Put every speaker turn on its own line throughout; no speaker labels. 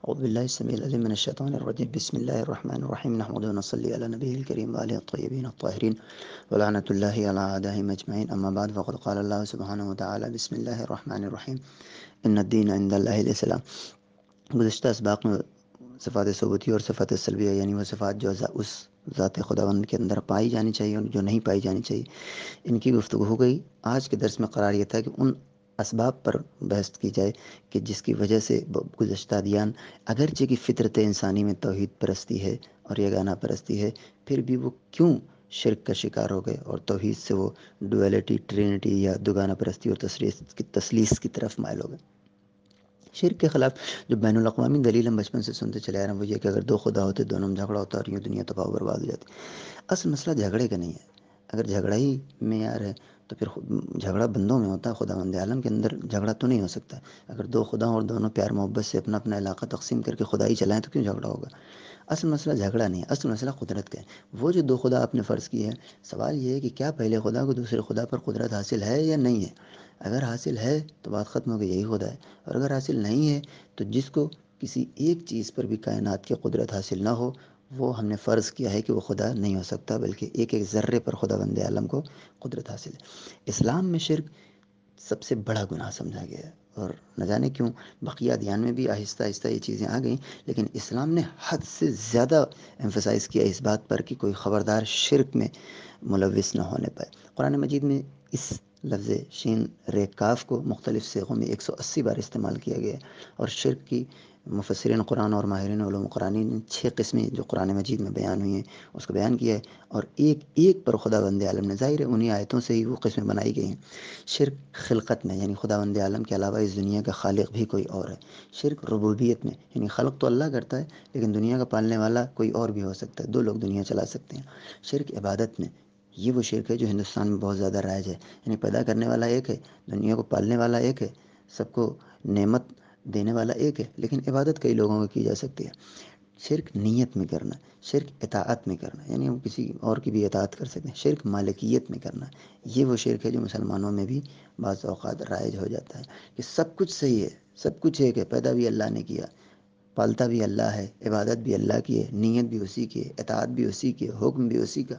اعوذ باللہ السمیع العلیم من الشیطان الرجیم بسم اللہ الرحمن الرحیم نحمده ونصلی علی نبیہ الکریم وآلہ الطیبین الطاہرین ولعنۃ اللہ علی اعدائہم اجمعین اما بعد فقد قال اللہ سبحانہ وتعالی بسم اللہ الرحمن الرحیم ان الدین عند اللہ الاسلام۔ گزشتہ اسباق میں صفات ثبوتی اور صفات سلبیہ یعنی وہ صفات جو اس ذات خداوند کے اندر پائی جانی چاہیے اور جو نہیں پائی جانی چاہیے ان کی گفتگو ہو گئی۔ آج کے درس میں قرار یہ تھا کہ ان اسباب پر بحث کی جائے کہ جس کی وجہ سے گزشتہ ادیان اگرچہ کہ فطرت انسانی میں توحید پرستی ہے اور یگانہ پرستی ہے، پھر بھی وہ کیوں شرک کا شکار ہو گئے اور توحید سے وہ ڈویلٹی، ٹرینٹی یا دوگانہ پرستی اور تثلیث کی طرف مائل ہو گئے۔ شرک کے خلاف جو بین الاقوامی دلیل ہم بچپن سے سنتے چلے آ رہے ہیں وہ یہ کہ اگر دو خدا ہوتے، دونوں میں جھگڑا ہوتا اور یوں دنیا تباہ و برباد ہو جاتی۔ اصل مسئلہ جھگڑے کا نہیں ہے۔ اگر جھگڑا ہی معیار ہے تو پھر جھگڑا بندوں میں ہوتا ہے، خداوند عالم کے اندر جھگڑا تو نہیں ہو سکتا۔ اگر دو خدا اور دونوں پیار محبت سے اپنا اپنا علاقہ تقسیم کر کے خدائی چلائیں تو کیوں جھگڑا ہوگا؟ اصل مسئلہ جھگڑا نہیں ہے، اصل مسئلہ قدرت کا ہے۔ وہ جو دو خدا آپ نے فرض کی ہے، سوال یہ ہے کہ کیا پہلے خدا کو دوسرے خدا پر قدرت حاصل ہے یا نہیں ہے؟ اگر حاصل ہے تو بات ختم ہو گئی، یہی خدا ہے۔ اور اگر حاصل نہیں ہے تو جس کو کسی ایک چیز پر بھی کائنات کی قدرت حاصل نہ ہو، وہ ہم نے فرض کیا ہے کہ وہ خدا نہیں ہو سکتا، بلکہ ایک ایک ذرے پر خداوند عالم کو قدرت حاصل ہے۔ اسلام میں شرک سب سے بڑا گناہ سمجھا گیا ہے، اور نہ جانے کیوں بقیہ ادیان میں بھی آہستہ آہستہ یہ چیزیں آ گئیں، لیکن اسلام نے حد سے زیادہ ایمفسائز کیا اس بات پر کہ کوئی خبردار شرک میں ملوث نہ ہونے پائے۔ قرآن مجید میں اس لفظ شین رے کاف کو مختلف صیغوں میں 180 بار استعمال کیا گیا ہے، اور شرک کی مفسرین قرآن اور ماہرین علوم قرآن نے 6 قسمیں جو قرآن مجید میں بیان ہوئی ہیں اس کو بیان کیا ہے، اور ایک ایک پر خداوند عالم نے، ظاہر ہے انہی آیتوں سے ہی وہ قسمیں بنائی گئی ہیں۔ شرک خلقت میں یعنی خداوند عالم کے علاوہ اس دنیا کا خالق بھی کوئی اور ہے۔ شرک ربوبیت میں یعنی خلق تو اللہ کرتا ہے لیکن دنیا کا پالنے والا کوئی اور بھی ہو سکتا ہے، دو لوگ دنیا چلا سکتے ہیں۔ شرک عبادت میں، یہ وہ شرک ہے جو ہندوستان میں بہت زیادہ رائج ہے، یعنی پیدا کرنے والا ایک ہے، دنیا کو پالنے والا ایک ہے، سب کو نعمت دینے والا ایک ہے، لیکن عبادت کئی لوگوں کو کی جا سکتی ہے۔ شرک نیت میں کرنا، شرک اطاعت میں کرنا، یعنی ہم کسی اور کی بھی اطاعت کر سکتے ہیں۔ شرک مالکیت میں کرنا، یہ وہ شرک ہے جو مسلمانوں میں بھی بعض اوقات رائج ہو جاتا ہے کہ سب کچھ صحیح ہے، سب کچھ ایک ہے، پیدا بھی اللہ نے کیا، پالتا بھی اللہ ہے، عبادت بھی اللہ کی ہے، نیت بھی اسی کی ہے، اطاعت بھی اسی کی ہے، حکم بھی اسی کا،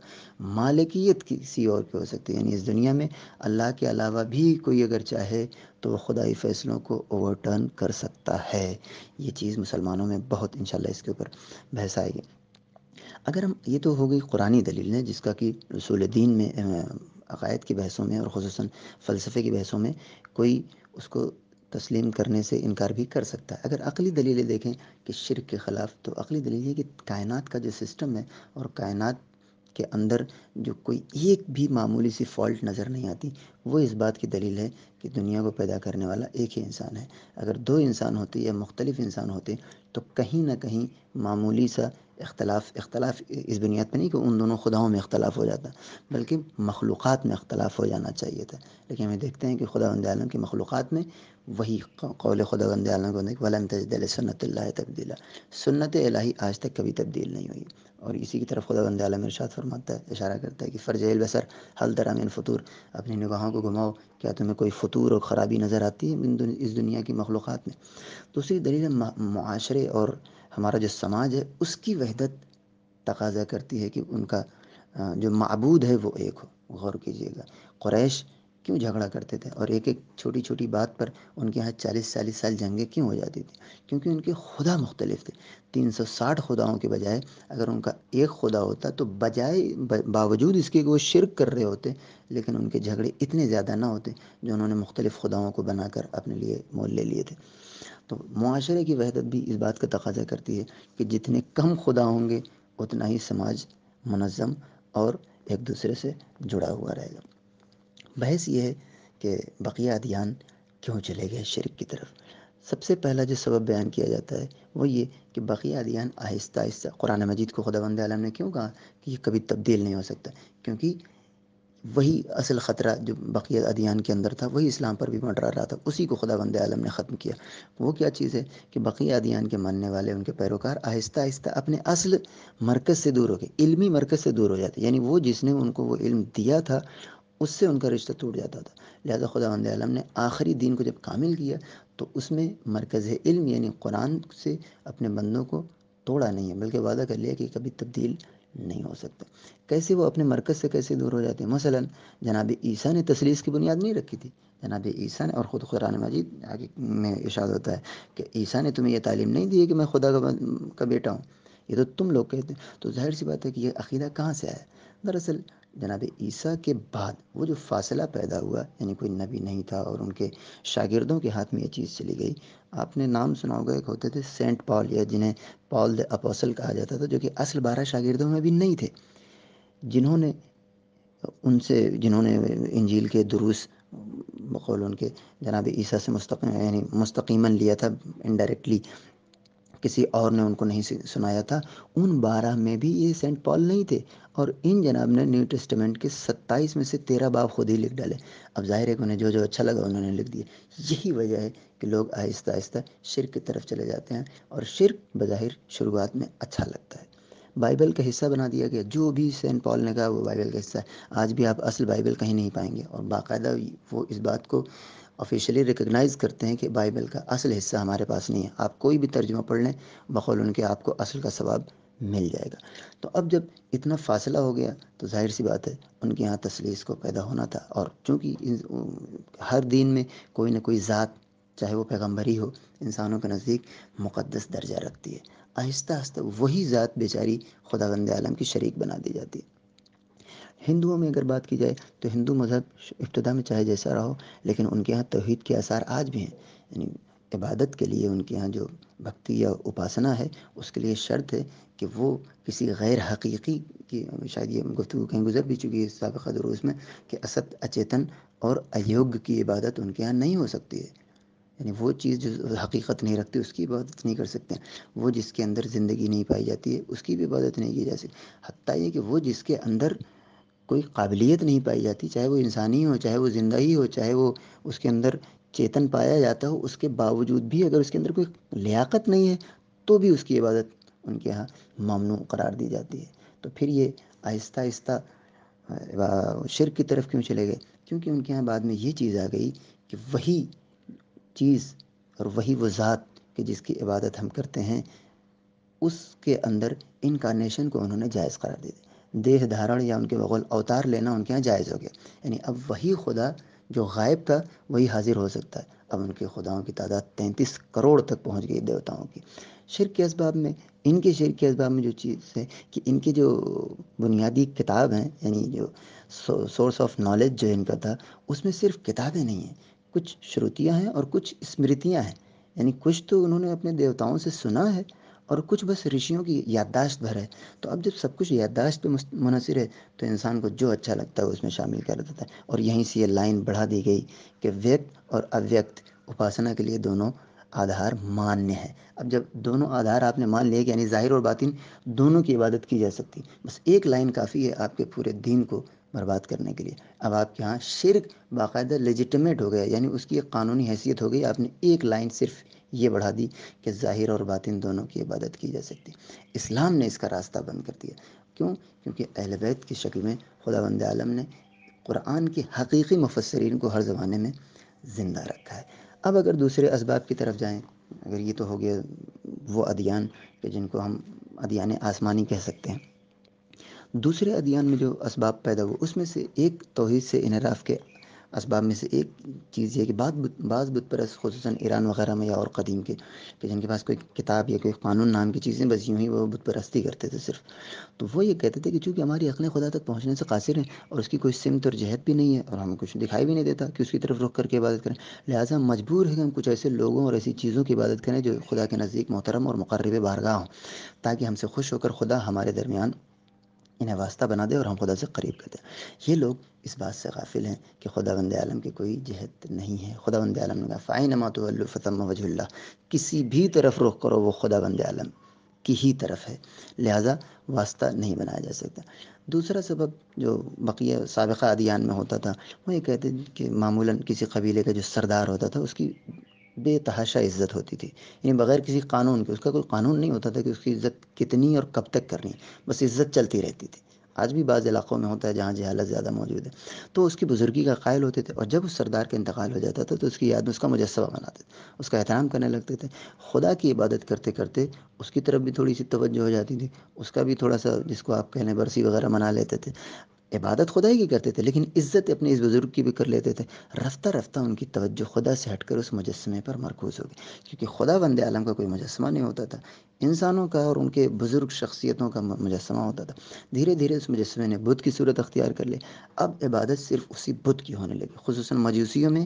مالکیت کسی اور کی ہو سکتی ہے۔ یعنی اس دنیا میں اللہ کے علاوہ بھی کوئی اگر چاہے تو وہ خدائی فیصلوں کو اوور ٹرن کر سکتا ہے۔ یہ چیز مسلمانوں میں بہت انشاءاللہ اس کے اوپر بحث آئے گی۔ اگر ہم، یہ تو ہو گئی قرآنی دلیل ہے جس کا کہ اصول دین میں عقائد کی بحثوں میں اور خصوصاً فلسفے کی بحثوں میں کوئی اس کو تسلیم کرنے سے انکار بھی کر سکتا ہے۔ اگر عقلی دلیلیں دیکھیں کہ شرک کے خلاف، تو عقلی دلیل یہ کہ کائنات کا جو سسٹم ہے اور کائنات کے اندر جو کوئی ایک بھی معمولی سی فالٹ نظر نہیں آتی، وہ اس بات کی دلیل ہے کہ دنیا کو پیدا کرنے والا ایک ہی انسان ہے۔ اگر دو انسان ہوتے یا مختلف انسان ہوتے تو کہیں نہ کہیں معمولی سا اختلاف اس بنیاد پہ نہیں کہ ان دونوں خداؤں میں اختلاف ہو جاتا، بلکہ مخلوقات میں اختلاف ہو جانا چاہیے تھا۔ لیکن ہمیں دیکھتے ہیں کہ خداوند عالم کی مخلوقات میں وہی قول خداوند عالم کو دیکھ وَلَن تَجِدَ لِسُنَّتِ اللَّهِ تَبْدِيلًا، سنت الہی آج تک کبھی تبدیل نہیں ہوئی۔ اور اسی کی طرف خداوند عالم ارشاد فرماتا ہے، اشارہ کرتا ہے کہ فَارْجِعِ الْبَصَرَ هَلْ تَرَىٰ مِن فُطُورٍ، اپنی نگاہوں کو گھماؤ، کیا تمہیں کوئی فطور اور خرابی نظر آتی ہے اس دنیا کی مخلوقات میں؟ دوسری دلیل ہے معاشرے اور ہمارا جو سماج ہے اس کی وحدت تقاضا کرتی ہے کہ ان کا جو معبود ہے وہ ایک ہو۔ غور کیجئے گا قریش کیوں جھگڑا کرتے تھے، اور ایک ایک چھوٹی چھوٹی بات پر ان کے ہاں 40 سال جنگیں کیوں ہو جاتی تھی؟ کیونکہ ان کے خدا مختلف تھے۔ 360 خداؤں کے بجائے اگر ان کا ایک خدا ہوتا تو باوجود اس کے کہ وہ شرک کر رہے ہوتے، لیکن ان کے جھگڑے اتنے زیادہ نہ ہوتے جو انہوں نے مختلف خداؤں کو بنا کر اپنے لیے مول لے لیے تھے۔ تو معاشرے کی وحدت بھی اس بات کا تقاضا کرتی ہے کہ جتنے کم خدا ہوں گے اتنا ہی سماج منظم اور ایک دوسرے سے جڑا ہوا رہے گا۔ بحث یہ ہے کہ بقیہ ادیان کیوں چلے گئے شرک کی طرف؟ سب سے پہلا جو سبب بیان کیا جاتا ہے وہ یہ کہ بقیہ ادیان آہستہ آہستہ، قرآن مجید کو خداوند عالم نے کیوں کہا کہ یہ کبھی تبدیل نہیں ہو سکتا؟ کیونکہ وہی اصل خطرہ جو بقیہ ادیان کے اندر تھا وہی اسلام پر بھی منڈرا رہا تھا، اسی کو خداوند عالم نے ختم کیا۔ وہ کیا چیز ہے کہ بقیہ ادیان کے ماننے والے، ان کے پیروکار آہستہ آہستہ اپنے اصل مرکز سے دور ہو گئے، علمی مرکز سے دور ہو جاتے، یعنی وہ جس نے ان کو وہ علم دیا تھا اس سے ان کا رشتہ ٹوٹ جاتا تھا۔ لہذا خداوند عالم نے آخری دین کو جب کامل کیا تو اس میں مرکز علم یعنی قرآن سے اپنے بندوں کو توڑا نہیں ہے، بلکہ وعدہ کر لیا کہ کبھی تبدیل نہیں ہو سکتا۔ کیسے وہ اپنے مرکز سے کیسے دور ہو جاتے ہیں؟ مثلا جناب عیسیٰ نے تثلیث کی بنیاد نہیں رکھی تھی۔ جناب عیسیٰ نے، اور خود قرآن مجید آگے میں ارشاد ہوتا ہے کہ عیسیٰ نے تمہیں یہ تعلیم نہیں دی ہے کہ میں خدا کا بیٹا ہوں، یہ تو تم لوگ کہتے ہیں۔ تو ظاہر سی بات ہے کہ یہ عقیدہ کہاں سے آیا؟ دراصل جناب عیسیٰ کے بعد وہ جو فاصلہ پیدا ہوا، یعنی کوئی نبی نہیں تھا اور ان کے شاگردوں کے ہاتھ میں یہ چیز چلی گئی۔ آپ نے نام سنا ہوگا، ایک ہوتے تھے سینٹ پال، یا جنہیں پال د اپوسل کہا جاتا تھا، جو کہ اصل 12 شاگردوں میں بھی نہیں تھے، جنہوں نے انجیل کے دروس بقول ان کے جناب عیسیٰ سے مستقیماً لیا تھا، انڈائریکٹلی کسی اور نے ان کو نہیں سنایا تھا۔ ان 12 میں بھی یہ سینٹ پال نہیں تھے، اور ان جناب نے نیو ٹیسٹمنٹ کے 27 میں سے 13 باب خود ہی لکھ ڈالے۔ اب ظاہر ہے کہ انہیں جو اچھا لگا انہوں نے لکھ دیا۔ یہی وجہ ہے کہ لوگ آہستہ آہستہ شرک کی طرف چلے جاتے ہیں، اور شرک بظاہر شروعات میں اچھا لگتا ہے، بائبل کا حصہ بنا دیا گیا۔ جو بھی سینٹ پال نے کہا وہ بائبل کا حصہ ہے۔ آج بھی آپ اصل بائبل کہیں نہیں پائیں گے، اور باقاعدہ وہ اس بات کو آفیشلی ریکگنائز کرتے ہیں کہ بائبل کا اصل حصہ ہمارے پاس نہیں ہے۔ آپ کوئی بھی ترجمہ پڑھ لیں، بقول ان کے آپ کو اصل کا ثواب مل جائے گا۔ تو اب جب اتنا فاصلہ ہو گیا تو ظاہر سی بات ہے ان کے یہاں تثلیث کو پیدا ہونا تھا، اور چونکہ ہر دین میں کوئی نہ کوئی ذات، چاہے وہ پیغمبری ہو، انسانوں کے نزدیک مقدس درجہ رکھتی ہے۔ آہستہ آہستہ وہی ذات بیچاری خداوند عالم کی شریک بنا دی جاتی ہے۔ ہندوؤں میں اگر بات کی جائے تو ہندو مذہب ابتدا میں چاہے جیسا رہا ہو، لیکن ان کے یہاں توحید کے آثار آج بھی ہیں۔ یعنی عبادت کے لیے ان کے یہاں جو بھکتی یا اپاسنا ہے، اس کے لیے شرط ہے کہ وہ کسی غیر حقیقی کی، شاید یہ گفتگو کہیں گزر بھی چکی ہے سابقہ دروس میں، کہ است، اچیتن اور ایوگ کی عبادت ان کے یہاں نہیں ہو سکتی ہے۔ یعنی وہ چیز جو حقیقت نہیں رکھتی اس کی عبادت نہیں کر سکتے ہیں، وہ جس کے اندر زندگی نہیں پائی جاتی ہے اس کی بھی عبادت نہیں کی جا سکتی، حتیٰ یہ کہ وہ جس کے اندر کوئی قابلیت نہیں پائی جاتی، چاہے وہ انسانی ہو، چاہے وہ زندہ ہی ہو، چاہے وہ اس کے اندر چیتن پایا جاتا ہو، اس کے باوجود بھی اگر اس کے اندر کوئی لیاقت نہیں ہے تو بھی اس کی عبادت ان کے ہاں ممنوع قرار دی جاتی ہے۔ تو پھر یہ آہستہ آہستہ شرک کی طرف کیوں چلے گئے؟ کیونکہ ان کے یہاں بعد میں یہ چیز آ گئی کہ وہی چیز اور وہی وہ ذات کہ جس کی عبادت ہم کرتے ہیں، اس کے اندر انکارنیشن کو انہوں نے جائز قرار دے دیا، دیہ دھارن یا ان کے بقول اوتار لینا ان کے یہاں جائز ہو گیا۔ یعنی اب وہی خدا جو غائب تھا وہی حاضر ہو سکتا ہے۔ اب ان کے خداؤں کی تعداد 33 کروڑ تک پہنچ گئی دیوتاؤں کی۔ شرک کے اسباب میں، ان کے شرک کے اسباب میں جو چیز ہے کہ ان کی جو بنیادی کتاب ہیں، یعنی جو سورس آف نالج جو ان کا تھا، اس میں صرف کتابیں نہیں ہیں، کچھ شروتیاں ہیں اور کچھ اسمرتیاں ہیں۔ یعنی کچھ تو انہوں نے اپنے دیوتاؤں سے سنا ہے، اور کچھ بس رشیوں کی یادداشت بھر ہے۔ تو اب جب سب کچھ یادداشت پہ منحصر ہے تو انسان کو جو اچھا لگتا ہے اس میں شامل کر دیتا ہے، اور یہیں سے یہ لائن بڑھا دی گئی کہ ویکت اور اویکت اپاسنا کے لیے دونوں آدھار مانیہ ہے۔ اب جب دونوں آدھار آپ نے مان لیے کہ یعنی ظاہر اور باطن دونوں کی عبادت کی جا سکتی، بس ایک لائن کافی ہے آپ کے پورے دین کو برباد کرنے کے لیے۔ اب آپ کے یہاں شرک باقاعدہ لیجیٹمیٹ ہو گیا، یعنی اس کی ایک قانونی حیثیت ہو گئی۔ آپ نے ایک لائن صرف یہ بڑھا دی کہ ظاہر اور باطن دونوں کی عبادت کی جا سکتی۔ اسلام نے اس کا راستہ بند کر دیا۔ کیوں؟ کیونکہ اہل بیت کی شکل میں خداوند عالم نے قرآن کے حقیقی مفسرین کو ہر زمانے میں زندہ رکھا ہے۔ اب اگر دوسرے اسباب کی طرف جائیں، اگر یہ تو ہو گیا وہ ادیان کہ جن کو ہم ادیان آسمانی کہہ سکتے ہیں، دوسرے ادیان میں جو اسباب پیدا ہوئے اس میں سے ایک توحید سے انحراف کے اسباب میں سے ایک چیز یہ کہ بعض بت پرست خصوصاً ایران وغیرہ میں یا اور قدیم کے کہ جن کے پاس کوئی کتاب یا کوئی قانون نام کی چیزیں، بس یوں ہی وہ بت پرستی کرتے تھے صرف۔ تو وہ یہ کہتے تھے کہ چونکہ ہماری عقلیں خدا تک پہنچنے سے قاصر ہیں اور اس کی کوئی سمت اور جہت بھی نہیں ہے اور ہمیں کچھ دکھائی بھی نہیں دیتا کہ اس کی طرف رخ کر کے عبادت کریں، لہٰذا ہم مجبور ہیں کہ ہم کچھ ایسے لوگوں اور ایسی چیزوں کی عبادت کریں جو خدا کے نزدیک محترم اور مقرب بارگاہ ہوں، تاکہ ہم سے خوش ہو کر خدا ہمارے درمیان انہیں واسطہ بنا دے اور ہم خدا سے قریب کر دیں۔ یہ لوگ اس بات سے غافل ہیں کہ خداوند عالم کی کوئی جہت نہیں ہے۔ خداوند عالم نے کہا فَأَيْنَمَا تُوَلُّوا فَثَمَّ وَجْهُ اللَّهِ، کسی بھی طرف رخ کرو وہ خداوند عالم کی ہی طرف ہے، لہٰذا واسطہ نہیں بنایا جا سکتا۔ دوسرا سبب جو بقیہ سابقہ ادیان میں ہوتا تھا، وہ یہ کہتے ہیں کہ معمولاً کسی قبیلے کا جو سردار ہوتا تھا اس کی بے تحاشا عزت ہوتی تھی، یعنی بغیر کسی قانون کے، اس کا کوئی قانون نہیں ہوتا تھا کہ اس کی عزت کتنی اور کب تک کرنی ہے، بس عزت چلتی رہتی تھی۔ آج بھی بعض علاقوں میں ہوتا ہے جہاں جہالت زیادہ موجود ہے، تو اس کی بزرگی کا قائل ہوتے تھے، اور جب اس سردار کا انتقال ہو جاتا تھا تو اس کی یاد میں اس کا مجسمہ بناتے تھے، اس کا احترام کرنے لگتے تھے۔ خدا کی عبادت کرتے کرتے اس کی طرف بھی تھوڑی سی توجہ ہو جاتی تھی، اس کا بھی تھوڑا سا، جس کو آپ کہنے برسی وغیرہ منا لیتے تھے۔ عبادت خدا ہی کی کرتے تھے لیکن عزت اپنے اس بزرگ کی بھی کر لیتے تھے۔ رفتہ رفتہ ان کی توجہ خدا سے ہٹ کر اس مجسمے پر مرکوز ہوگی، کیونکہ خدا بند عالم کا کوئی مجسمہ نہیں ہوتا تھا، انسانوں کا اور ان کے بزرگ شخصیتوں کا مجسمہ ہوتا تھا۔ دھیرے دھیرے اس مجسمے نے بت کی صورت اختیار کر لی، اب عبادت صرف اسی بت کی ہونے لگی۔ خصوصاً مجوسیوں میں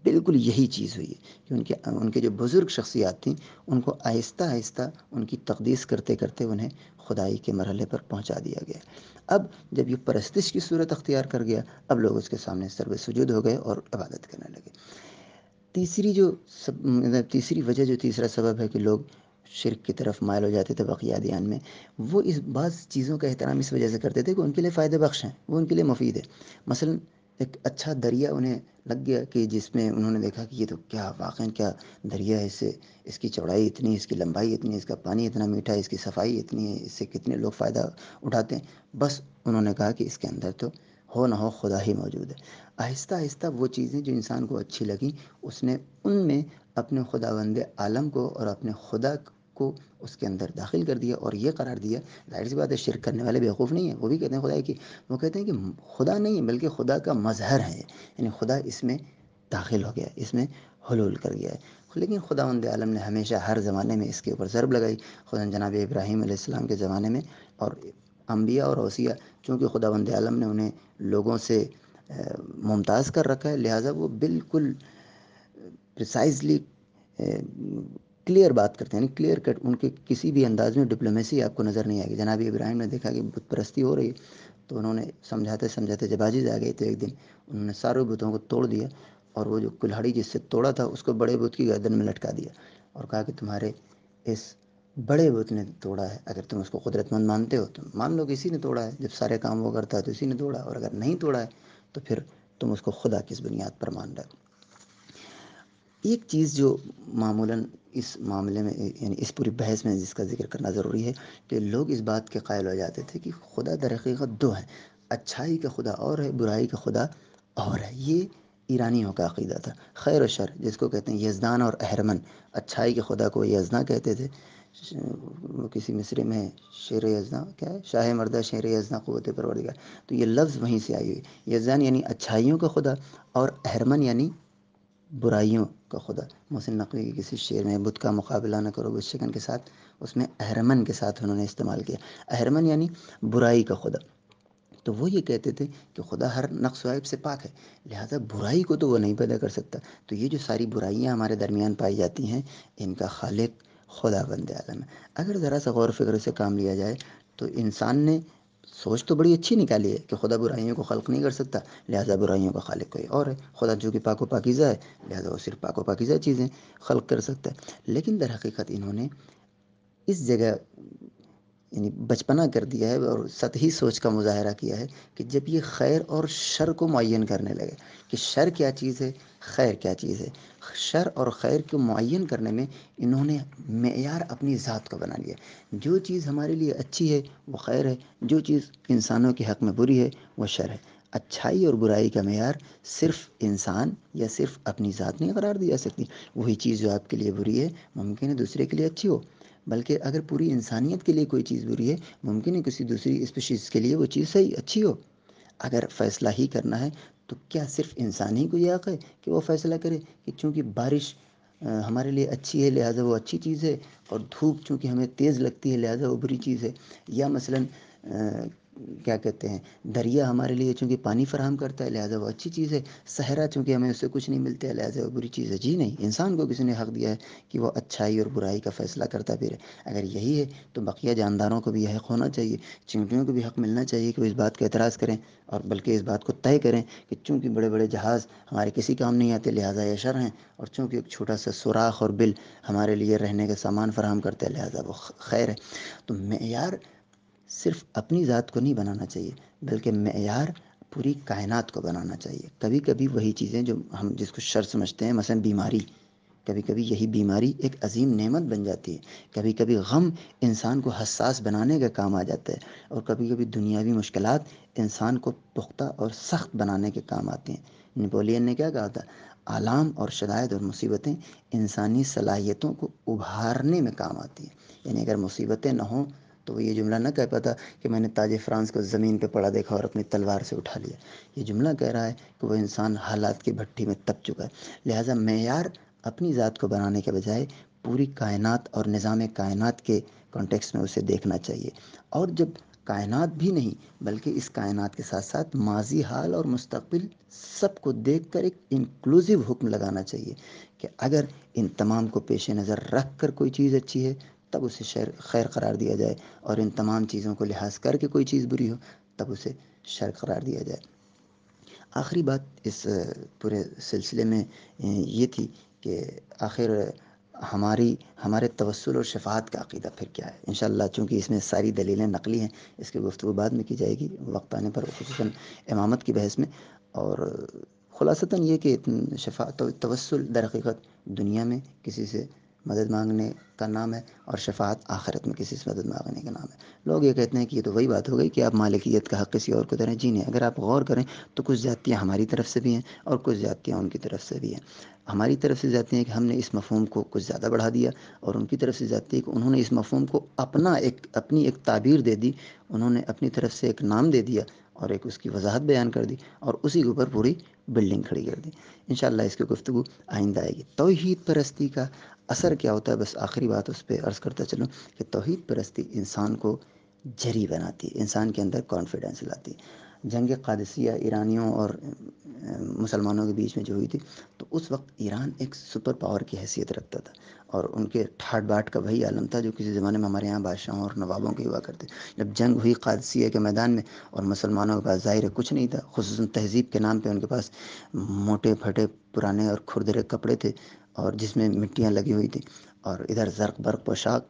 بالکل یہی چیز ہوئی ہے کہ ان کے جو بزرگ شخصیات تھیں ان کو آہستہ آہستہ ان کی تقدیس کرتے کرتے انہیں خدائی کے مرحلے پر پہنچا دیا گیا۔ اب جب یہ پرستش کی صورت اختیار کر گیا، اب لوگ اس کے سامنے سرو سجود ہو گئے اور عبادت کرنے لگے۔ تیسری وجہ، جو تیسرا سبب ہے کہ لوگ شرک کی طرف مائل ہو جاتے تھے بقیہ ادیان میں، وہ اس بعض چیزوں کا احترام اس وجہ سے کرتے تھے کہ ان کے لیے فائدہ بخش ہیں، وہ ان کے لیے مفید ہے۔ مثلا ایک اچھا دریا انہیں لگ گیا کہ جس میں انہوں نے دیکھا کہ یہ تو کیا واقعی کیا دریا ہے، اس کی چوڑائی اتنی، اس کی لمبائی اتنی، اس کا پانی اتنا میٹھا ہے، اس کی صفائی اتنی ہے، اس سے کتنے لوگ فائدہ اٹھاتے ہیں۔ بس انہوں نے کہا کہ اس کے اندر تو ہو نہ ہو خدا ہی موجود ہے۔ آہستہ آہستہ وہ چیزیں جو انسان کو اچھی لگیں، اس نے ان میں اپنے خداوند عالم کو اور اپنے خدا کو اس کے اندر داخل کر دیا اور یہ قرار دیا۔ ظاہر سی بات ہے شرک کرنے والے بیوقوف نہیں ہیں، وہ بھی کہتے ہیں خدا کی، وہ کہتے ہیں کہ خدا نہیں ہے بلکہ خدا کا مظہر ہے، یعنی خدا اس میں داخل ہو گیا، اس میں حلول کر گیا ہے۔ لیکن خداوند عالم نے ہمیشہ ہر زمانے میں اس کے اوپر ضرب لگائی۔ خدا جناب ابراہیم علیہ السلام کے زمانے میں اور انبیاء اور اوصیاء، چونکہ خداوند عالم نے انہیں لوگوں سے ممتاز کر رکھا ہے، لہٰذا وہ بالکل پریسائزلی کلیئر بات کرتے ہیں، یعنی کلیئر کٹ، ان کے کسی بھی انداز میں ڈپلومیسی آپ کو نظر نہیں آئے گی۔ جناب ابراہیم نے دیکھا کہ بت پرستی ہو رہی ہے تو انہوں نے سمجھاتے سمجھاتے جب عاجز آ گئے تو ایک دن انہوں نے سارے بتوں کو توڑ دیا، اور وہ جو کلہاڑی جس سے توڑا تھا اس کو بڑے بت کی گردن میں لٹکا دیا، اور کہا کہ تمہارے اس بڑے بت نے توڑا ہے، اگر تم اس کو قدرت مند مانتے ہو تو مان لو کہ اسی نے توڑا ہے، جب سارے کام وہ کرتا ہے تو اسی نے توڑا، اور اگر نہیں توڑا ہے تو پھر تم اس کو خدا کس بنیاد پر مان رہے ہو۔ ایک چیز جو معمولاً اس معاملے میں، یعنی اس پوری بحث میں جس کا ذکر کرنا ضروری ہے، کہ لوگ اس بات کے قائل ہو جاتے تھے کہ خدا در حقیقت دو ہے، اچھائی کا خدا اور ہے، برائی کا خدا اور ہے۔ یہ ایرانیوں کا عقیدہ تھا۔ خیر و شر جس کو کہتے ہیں، یزدان اور اہرمن، اچھائی کے خدا کو یزداں کہتے تھے۔ وہ کسی مصرے میں شیر یزداں کیا ہے، شاہ مردہ شیر یزداں قوت پروردگار، تو یہ لفظ وہیں سے آئی ہوئی۔ یزدان یعنی اچھائیوں کا خدا، اور اہرمن یعنی برائیوں کا خدا۔ محسن نقوی کی کسی شعر میں بت کا مقابلہ نہ کرو بت شکن کے ساتھ، اس میں اہرمن کے ساتھ انہوں نے استعمال کیا، اہرمن یعنی برائی کا خدا۔ تو وہ یہ کہتے تھے کہ خدا ہر نقص و عیب سے پاک ہے، لہٰذا برائی کو تو وہ نہیں پیدا کر سکتا، تو یہ جو ساری برائیاں ہمارے درمیان پائی جاتی ہیں ان کا خالق خدا بند عالم ہے۔ اگر ذرا سا غور و فکر سے کام لیا جائے تو انسان نے سوچ تو بڑی اچھی نکالی ہے کہ خدا برائیوں کو خلق نہیں کر سکتا، لہٰذا برائیوں کا خالق کوئی اور ہے۔ خدا جو کہ پاک و پاکیزہ ہے، لہٰذا وہ صرف پاک و پاکیزہ چیزیں خلق کر سکتا ہے۔ لیکن در حقیقت انہوں نے اس جگہ یعنی بچپنا کر دیا ہے اور سطحی سوچ کا مظاہرہ کیا ہے کہ جب یہ خیر اور شر کو معین کرنے لگے کہ شر کیا چیز ہے، خیر کیا چیز ہے، شر اور خیر کو معین کرنے میں انہوں نے معیار اپنی ذات کو بنا لیا۔ جو چیز ہمارے لیے اچھی ہے وہ خیر ہے، جو چیز انسانوں کے حق میں بری ہے وہ شر ہے۔ اچھائی اور برائی کا معیار صرف انسان یا صرف اپنی ذات نہیں قرار دی جا سکتی۔ وہی چیز جو آپ کے لیے بری ہے ممکن ہے دوسرے کے لیے اچھی ہو، بلکہ اگر پوری انسانیت کے لیے کوئی چیز بری ہے ممکن ہے کسی دوسری اسپیشیز کے لیے وہ چیز صحیح اچھی ہو۔ اگر فیصلہ ہی کرنا ہے تو کیا صرف انسان ہی کو یہ حق ہے کہ وہ فیصلہ کرے کہ چونکہ بارش ہمارے لیے اچھی ہے لہٰذا وہ اچھی چیز ہے، اور دھوپ چونکہ ہمیں تیز لگتی ہے لہٰذا وہ بری چیز ہے، یا مثلاً کیا کہتے ہیں، دریا ہمارے لیے چونکہ پانی فراہم کرتا ہے لہٰذا وہ اچھی چیز ہے، صحرا چونکہ ہمیں اس سے کچھ نہیں ملتا ہے لہٰذا وہ بری چیز ہے۔ جی نہیں، انسان کو کسی نے حق دیا ہے کہ وہ اچھائی اور برائی کا فیصلہ کرتا پھرے۔ اگر یہی ہے تو بقیہ جانداروں کو بھی یہ حق ہونا چاہیے، چینٹیوں کو بھی حق ملنا چاہیے کہ وہ اس بات کا اعتراض کریں، اور بلکہ اس بات کو طے کریں کہ چونکہ بڑے بڑے جہاز ہمارے کسی کام نہیں آتے لہٰذا یہ شر ہیں، اور چونکہ ایک چھوٹا سا سوراخ اور بل ہمارے لیے رہنے کا سامان فراہم کرتے ہیں لہٰذا وہ خیر ہے۔ تو معیار صرف اپنی ذات کو نہیں بنانا چاہیے بلکہ معیار پوری کائنات کو بنانا چاہیے۔ کبھی کبھی وہی چیزیں جو ہم جس کو شر سمجھتے ہیں، مثلا بیماری، کبھی کبھی یہی بیماری ایک عظیم نعمت بن جاتی ہے، کبھی کبھی غم انسان کو حساس بنانے کا کام آ جاتا ہے، اور کبھی کبھی دنیاوی مشکلات انسان کو پختہ اور سخت بنانے کے کام آتے ہیں۔ نپولین نے کیا کہا تھا؟ آلام اور شدائد اور مصیبتیں انسانی صلاحیتوں کو ابھارنے میں کام آتی ہیں۔ یعنی اگر مصیبتیں نہ ہوں تو وہ یہ جملہ نہ کہہ پاتا کہ میں نے تاج فرانس کو زمین پہ پڑا دیکھا اور اپنی تلوار سے اٹھا لیا۔ یہ جملہ کہہ رہا ہے کہ وہ انسان حالات کی بھٹی میں تپ چکا ہے، لہٰذا معیار اپنی ذات کو بنانے کے بجائے پوری کائنات اور نظام کائنات کے کانٹیکس میں اسے دیکھنا چاہیے۔ اور جب کائنات بھی نہیں بلکہ اس کائنات کے ساتھ ساتھ ماضی، حال اور مستقبل سب کو دیکھ کر ایک انکلوزیو حکم لگانا چاہیے کہ اگر ان تمام کو پیش نظر رکھ کر کوئی چیز اچھی ہے تب اسے خیر قرار دیا جائے، اور ان تمام چیزوں کو لحاظ کر کے کوئی چیز بری ہو تب اسے شر قرار دیا جائے۔ آخری بات اس پورے سلسلے میں یہ تھی کہ آخر ہمارے توسل اور شفاعت کا عقیدہ پھر کیا ہے۔ انشاءاللہ چونکہ اس میں ساری دلیلیں نقلی ہیں، اس کی گفتگو بعد میں کی جائے گی وقت آنے پر، خصوصاً امامت کی بحث میں۔ اور خلاصتاً یہ کہ شفاعت و توسل در حقیقت دنیا میں کسی سے مدد مانگنے کا نام ہے، اور شفاعت آخرت میں کسی سے مدد مانگنے کا نام ہے۔ لوگ یہ کہتے ہیں کہ یہ تو وہی بات ہو گئی کہ آپ مالکیت کا حق کسی اور کو دے رہے ہیں۔ جی نہیں، اگر آپ غور کریں تو کچھ زیادتیاں ہماری طرف سے بھی ہیں اور کچھ زیادتیاں ان کی طرف سے بھی ہیں۔ ہماری طرف سے زیادتی ہیں کہ ہم نے اس مفہوم کو کچھ زیادہ بڑھا دیا، اور ان کی طرف سے زیادتی ہے کہ انہوں نے اس مفہوم کو اپنی ایک تعبیر دے دی، انہوں نے اپنی طرف سے ایک نام دے دیا اور ایک اس کی وضاحت بیان کر دی، اور اسی کے اوپر پوری بلڈنگ کھڑی کر دی۔ انشاءاللہ اس کی گفتگو آئندہ آئے گی۔ توحید پرستی کا اثر کیا ہوتا ہے؟ بس آخری بات اس پہ عرض کرتا چلوں کہ توحید پرستی انسان کو جری بناتی ہے، انسان کے اندر کانفیڈنس لاتی ہے۔ جنگ قادسیہ ایرانیوں اور مسلمانوں کے بیچ میں جو ہوئی تھی، تو اس وقت ایران ایک سپر پاور کی حیثیت رکھتا تھا، اور ان کے ٹھاٹ باٹ کا وہی عالم تھا جو کسی زمانے میں ہمارے یہاں بادشاہوں اور نوابوں کے ہوا کرتے۔ جب جنگ ہوئی قادسیہ کے میدان میں اور مسلمانوں کے پاس ظاہر کچھ نہیں تھا، خصوصاً تہذیب کے نام پہ ان کے پاس موٹے پھٹے پرانے اور کھردرے کپڑے تھے اور جس میں مٹیاں لگی ہوئی تھیں، اور ادھر زرق برق پوشاک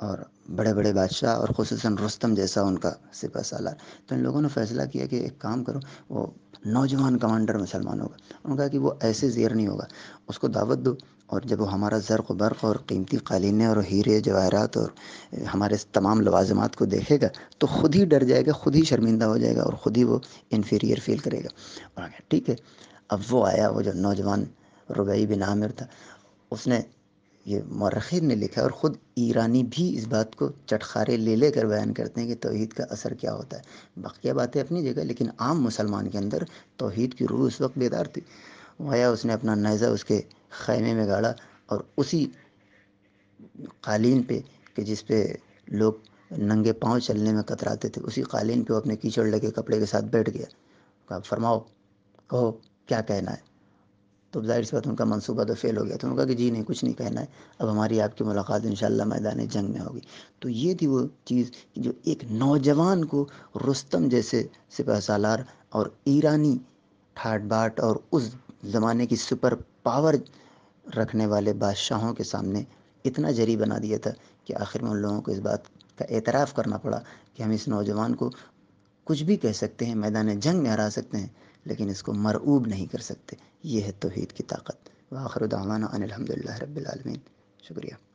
اور بڑے بڑے بادشاہ، اور خصوصاً رستم جیسا ان کا سپہ سالار۔ تو ان لوگوں نے فیصلہ کیا کہ ایک کام کرو، وہ نوجوان کمانڈر مسلمانوں کا، انہوں نے کہا کہ وہ ایسے زیر نہیں ہوگا، اس کو دعوت دو، اور جب وہ ہمارا زرق و برق اور قیمتی قالینیں اور ہیرے جواہرات اور ہمارے تمام لوازمات کو دیکھے گا تو خود ہی ڈر جائے گا، خود ہی شرمندہ ہو جائے گا، اور خود ہی وہ انفیریئر فیل کرے گا۔ اور ٹھیک ہے، اب وہ آیا، وہ جو نوجوان ربعی بن عامر تھا، اس نے، یہ مورخین نے لکھا ہے اور خود ایرانی بھی اس بات کو چٹخارے لے کر بیان کرتے ہیں کہ توحید کا اثر کیا ہوتا ہے۔ بقیہ باتیں اپنی جگہ، لیکن عام مسلمان کے اندر توحید کی روح اس وقت بیدار تھی۔ وہ آیا، اس نے اپنا نیزہ اس کے خیمے میں گاڑا، اور اسی قالین پہ کہ جس پہ لوگ ننگے پاؤں چلنے میں کتراتے تھے، اسی قالین پہ وہ اپنے کیچڑ لگے کپڑے کے ساتھ بیٹھ گیا۔ کہا فرماؤ، کہو کیا کہنا ہے۔ تو ظاہر سی بات ان کا منصوبہ تو فیل ہو گیا، تو انہوں نے کہا کہ جی نہیں، کچھ نہیں کہنا ہے، اب ہماری آپ کی ملاقات انشاءاللہ میدان جنگ میں ہوگی۔ تو یہ تھی وہ چیز جو ایک نوجوان کو رستم جیسے سپہ سالار اور ایرانی ٹھاٹ باٹ اور اس زمانے کی سپر پاور رکھنے والے بادشاہوں کے سامنے اتنا جری بنا دیا تھا کہ آخر میں ان لوگوں کو اس بات کا اعتراف کرنا پڑا کہ ہم اس نوجوان کو کچھ بھی کہہ سکتے ہیں، میدان جنگ میں ہرا سکتے ہیں، لیکن اس کو مرعوب نہیں کر سکتے۔ یہ ہے توحید کی طاقت۔ وآخر دعوانا ان الحمدللہ رب العالمین۔ شکریہ۔